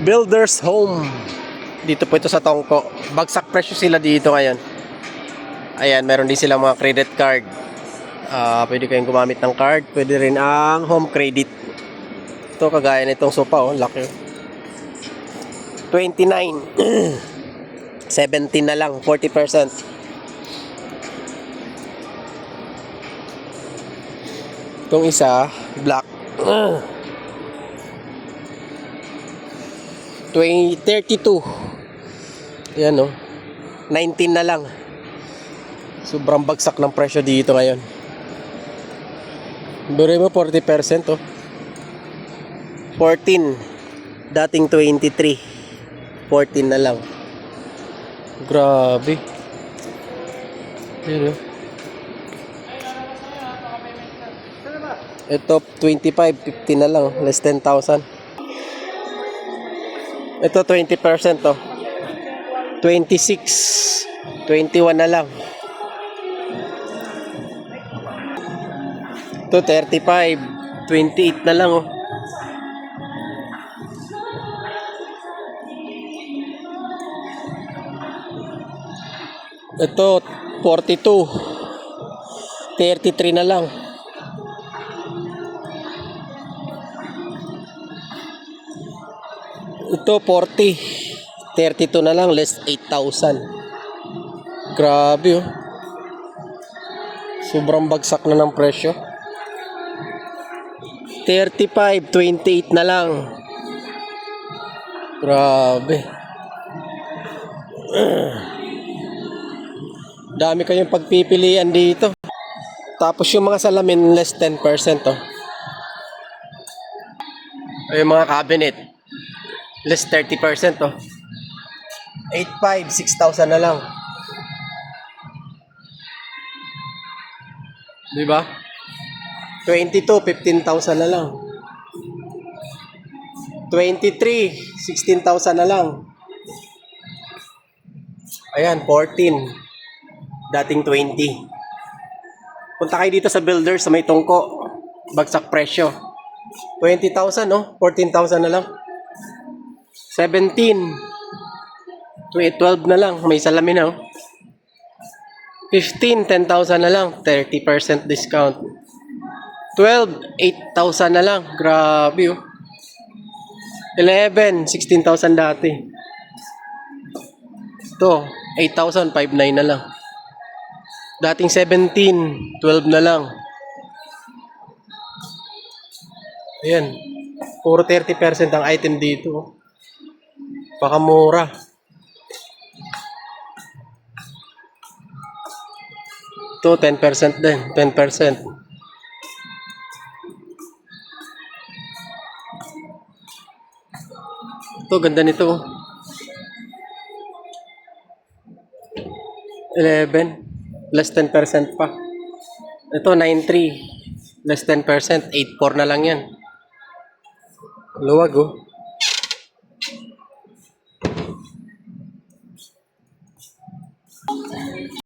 Builder's Home. Dito po ito sa Tongko. Bagsak presyo sila dito ngayon. Ayan, meron din silang mga credit card. Pwede kayong gumamit ng card. Pwede rin ang home credit. Ito kagaya nitong sofa, oh, laki. 29. 17 na lang, 40%. Itong isa, black. 32. Yan, oh. 19 na lang. Sobrang bagsak ng presyo dito ngayon. Bure mo 40%, oh. 14. Dating 23. 14 na lang. Grabe. Yan, oh. Ito 25, 50 na lang, less 10,000. Ito 20%, oh. 26, 21 na lang. Ito 35, 28 na lang, oh. Ito 42, 33 na lang. Ito 40, 32 na lang, less 8,000. Grabe, oh. Sobrang bagsak na ng presyo. 35, 28 na lang. Grabe. Dami kayong pagpipilian dito. Tapos yung mga salamin, less 10%, oh. Ay, yung mga cabinet, less 30%, oh. 8,500, 6,000 na lang. Diba? 22, 15,000 na lang. 23, 16,000 na lang. Ayan, 14. Dating 20. Punta kayo dito sa Builders sa may Tongko. Bagsak presyo. 20,000, no? 14,000 na lang. 17. 12 na lang. May salamin na, oh. 15, 10,000 na lang. 30% discount. 12, 8,000 na lang. Grabe, oh. 11, 16,000 dati. Ito, 8,000, 5,900 na lang. Dating 17, 12 na lang. Ayan. Puro 30% ang item dito, oh. Pakamura. Ito, 10% din. 10%. Ito, ganda nito, oh. 11. Less 10% pa. Ito, 9.3. Less 10%. 8.4 na lang yan. Luwag, oh.